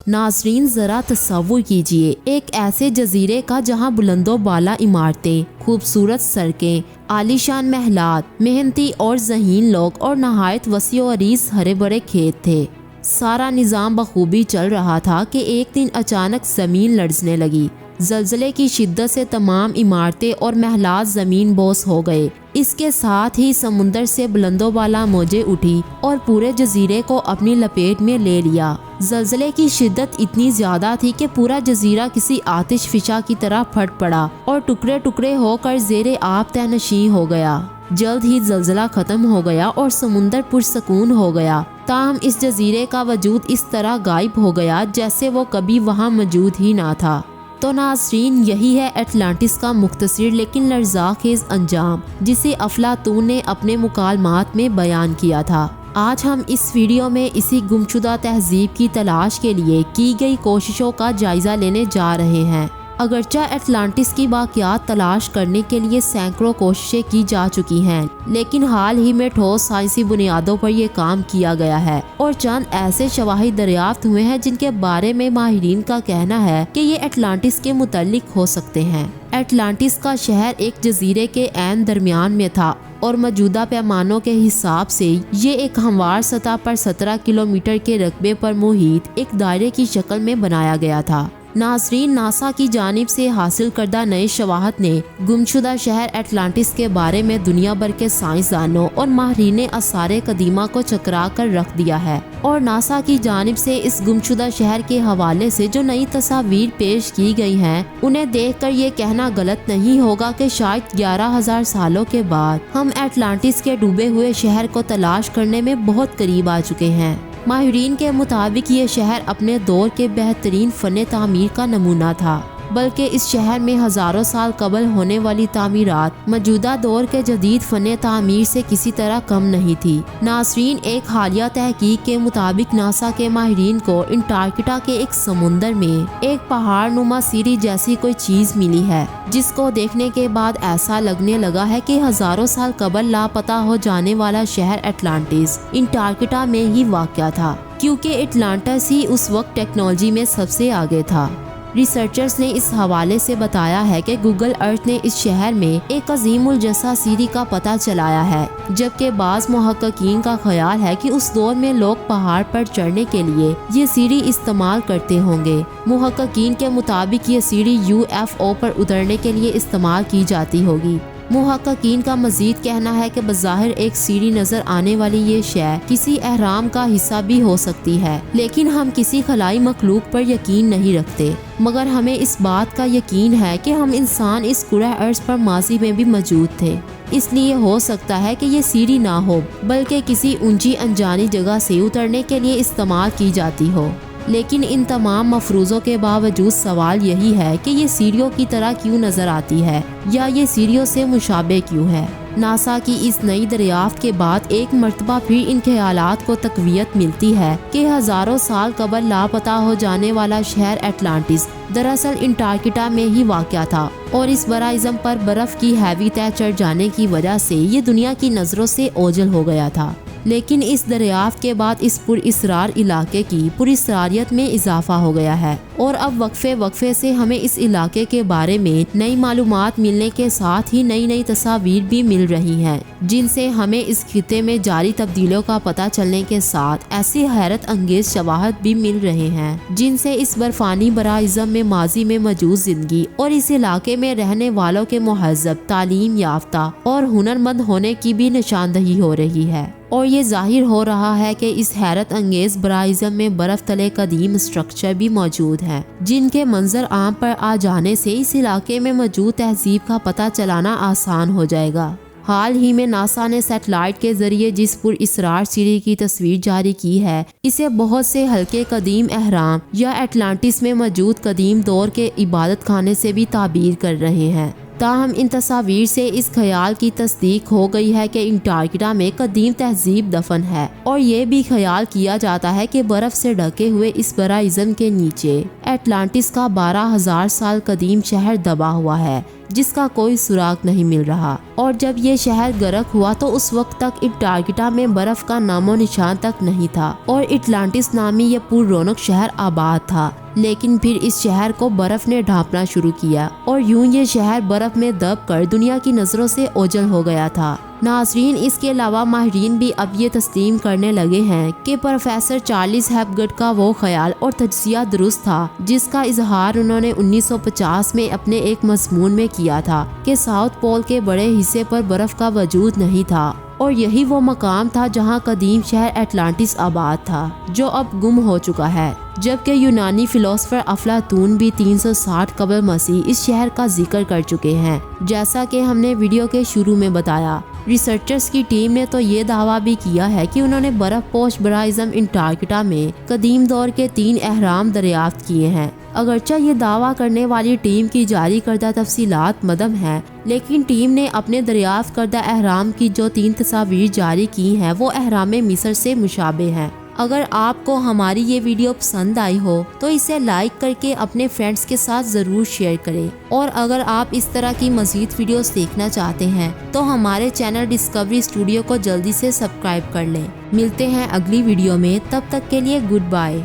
नाज़रीन ज़रा तसव्वुर कीजिए एक ऐसे जजीरे का जहां बुलंदो बाला इमारतें, खूबसूरत सड़कें, आलीशान महलात, मेहनती और ज़हीन लोग और नहायत वसी और अरीज़ हरे भरे खेत थे। सारा निज़ाम बखूबी चल रहा था कि एक दिन अचानक ज़मीन लरज़ने लगी। ज़लज़ले की शिद्दत से तमाम इमारतें और महलात ज़मीन बोस हो गए। इसके साथ ही समुंदर से बुलंदो बाला मौजें उठी और पूरे जजीरे को अपनी लपेट में ले लिया। ज़लज़ले की शिद्दत इतनी ज़्यादा थी कि पूरा जजीरा किसी आतिश फिशा की तरह फट पड़ा और टुकड़े टुकड़े होकर ज़ेरे आब तहनशी हो गया। जल्द ही ज़लज़ला ख़त्म हो गया और समुंदर पुरसकून हो गया। ताहम इस जजीरे का वजूद इस तरह गायब हो गया जैसे वो कभी वहाँ मौजूद ही ना था। तो नाज़रीन, यही है एटलांटिस का मुख्तसर लेकिन लर्ज़ाखेज़ अंजाम, जिसे अफलातून ने अपने मुकालमात में बयान किया था। आज हम इस वीडियो में इसी गुमशुदा तहजीब की तलाश के लिए की गई कोशिशों का जायज़ा लेने जा रहे हैं। अगरचा एटलांटिस की बाक़ियात तलाश करने के लिए सैकड़ों कोशिशें की जा चुकी हैं, लेकिन हाल ही में ठोस साइंसी बुनियादों पर यह काम किया गया है और चंद ऐसे शवाहिद दरियाफ्त हुए हैं जिनके बारे में माहिरीन का कहना है कि ये एटलांटिस के मुतल्लिक हो सकते हैं। एटलांटिस का शहर एक जजीरे के ऐन दरमियान में था और मौजूदा पैमानों के हिसाब से ये एक हमवार सतह पर 17 किलोमीटर के रकबे पर मुहित एक दायरे की शक्ल में बनाया गया था। नाज़रीन, नासा की जानिब से हासिल करदा नए शवाहद ने गुमशुदा शहर एटलांटिस के बारे में दुनिया भर के साइंसदानों और माहिरीन आसार कदीमा को चकरा कर रख दिया है और नासा की जानिब से इस गुमशुदा शहर के हवाले से जो नई तस्वीर पेश की गई हैं, उन्हें देखकर ये कहना गलत नहीं होगा कि शायद 11,000 सालों के बाद हम एटलांटिस के डूबे हुए शहर को तलाश करने में बहुत करीब आ चुके हैं। माहिरीन के मुताबिक ये शहर अपने दौर के बेहतरीन फ़न तामीर का नमूना था, बल्कि इस शहर में हज़ारों साल कबल होने वाली तामीरात मौजूदा दौर के जदीद फ़न तामीर से किसी तरह कम नहीं थी। नाज़रीन, एक हालिया तहकीक के मुताबिक नासा के माहिरीन को अंटार्कटिका के एक समुंदर में एक पहाड़ नुमा सीढ़ी जैसी कोई चीज़ मिली है, जिसको देखने के बाद ऐसा लगने लगा है कि हज़ारों साल कबल लापता हो जाने वाला शहर एटलांटिस अंटार्कटिका में ही वाक़या था, क्योंकि एटलांटिस ही उस वक्त टेक्नोलॉजी में सबसे आगे था। रिसर्चर्स ने इस हवाले से बताया है कि गूगल अर्थ ने इस शहर में एक अजीमुल जसा सीढ़ी का पता चलाया है, जबकि बाज़ मुहक्किकीन का ख्याल है कि उस दौर में लोग पहाड़ पर चढ़ने के लिए ये सीढ़ी इस्तेमाल करते होंगे। मुहक्किकीन के मुताबिक ये सीढ़ी UFO पर उतरने के लिए इस्तेमाल की जाती होगी। मुहक्किकीन का मजीद कहना है कि बज़ाहिर एक सीढ़ी नजर आने वाली ये शय किसी अहराम का हिस्सा भी हो सकती है, लेकिन हम किसी खलाई मखलूक पर यकीन नहीं रखते, मगर हमें इस बात का यकीन है कि हम इंसान इस कुरे अर्ज़ पर माजी में भी मौजूद थे। इसलिए हो सकता है कि ये सीढ़ी ना हो बल्कि किसी ऊंची अनजानी जगह से उतरने के लिए इस्तेमाल की जाती हो। लेकिन इन तमाम मफरूज़ों के बावजूद सवाल यही है कि ये सीढ़ियों की तरह क्यों नज़र आती है या ये सीढ़ियों से मुशाबे क्यों है। नासा की इस नई दरियाफ्त के बाद एक मर्तबा फिर इन ख्यालात को तक़वियत मिलती है कि हज़ारों साल कबल लापता हो जाने वाला शहर एटलांटिस दरअसल अंटार्कटिका में ही वाक़या था और इस बराइज़म पर बर्फ़ की हैवी तह चढ़ जाने की वजह से ये दुनिया की नज़रों से ओझल हो गया था। लेकिन इस दरियाफ्त के बाद इस पुरइसरार इलाके की पुरइसरारियत में इजाफा हो गया है और अब वक्फे से हमें इस इलाके के बारे में नई मालूमात मिलने के साथ ही नई तस्वीर भी मिल रही हैं, जिनसे हमें इस खिते में जारी तब्दीलियों का पता चलने के साथ ऐसी हैरत अंगेज शवाहद भी मिल रहे हैं, जिनसे इस बर्फानी बराइज़म में माजी में मौजूद जिंदगी और इस इलाके में रहने वालों के मुहज़्ज़ब, तालीम याफ्ता और हुनरमंद होने की भी निशानदही हो रही है। और ये जाहिर हो रहा है कि इस हैरत अंगेज बराइज़म में बर्फ तले कदीम स्ट्रक्चर भी मौजूद हैं, जिनके मंजर आम पर आ जाने से इस इलाके में मौजूद तहजीब का पता चलाना आसान हो जाएगा। हाल ही में नासा ने सैटेलाइट के जरिए जिस पुरइसरार सीढ़ी की तस्वीर जारी की है, इसे बहुत से हल्के कदीम अहराम या एटलांटिस में मौजूद कदीम दौर के इबादत खाने से भी ताबीर कर रहे हैं। تاہم ان تصاویر سے اس خیال کی تصدیق ہو گئی ہے کہ انٹارکٹیکا میں قدیم تہذیب دفن ہے، اور یہ بھی خیال کیا جاتا ہے کہ برف سے ڈھکے ہوئے اس برائزم کے نیچے اٹلانٹس کا 12,000 سال قدیم شہر دبا ہوا ہے، جس کا کوئی سراغ نہیں مل رہا۔ اور جب یہ شہر غرق ہوا تو اس وقت تک انٹارکٹیکا میں برف کا نام و نشان تک نہیں تھا، اور اٹلانٹس نامی یہ پر رونق شہر آباد تھا۔ لیکن پھر اس شہر کو برف نے ڈھانپنا شروع کیا، اور یوں یہ شہر برف میں دب کر دنیا کی نظروں سے اوجھل ہو گیا تھا۔ ناظرین، اس کے علاوہ ماہرین بھی اب یہ تسلیم کرنے لگے ہیں کہ پروفیسر چارلس ہیپگرڈ کا وہ خیال اور تجزیہ درست تھا جس کا اظہار انہوں نے 1950 میں اپنے ایک مضمون میں کیا تھا کہ ساؤتھ پول کے بڑے حصے پر برف کا وجود نہیں تھا، اور یہی وہ مقام تھا جہاں قدیم شہر اٹلانٹس آباد تھا، جو اب گم ہو چکا ہے۔ جبکہ یونانی فلسفر افلاطون بھی 360 قبل مسیح اس شہر کا ذکر کر چکے ہیں، جیسا کہ ہم نے ویڈیو کے شروع میں بتایا۔ ریسرچرز کی ٹیم نے تو یہ دعویٰ بھی کیا ہے کہ انہوں نے برف پوش برائزم انٹارکٹیکا میں قدیم دور کے 3 اہرام دریافت کیے ہیں۔ اگرچہ یہ دعویٰ کرنے والی ٹیم کی جاری کردہ تفصیلات مدھم ہیں، لیکن ٹیم نے اپنے دریافت کردہ اہرام کی جو 3 تصاویر جاری کی ہیں وہ اہرام مصر سے مشابہ ہیں۔ اگر آپ کو ہماری یہ ویڈیو پسند آئی ہو تو اسے لائک کر کے اپنے فرینڈز کے ساتھ ضرور شیئر کریں، اور اگر آپ اس طرح کی مزید ویڈیوز دیکھنا چاہتے ہیں تو ہمارے چینل ڈسکوری اسٹوڈیو کو جلدی سے سبسکرائب کر لیں۔ ملتے ہیں اگلی ویڈیو میں، تب تک کے لیے گڈ بائے۔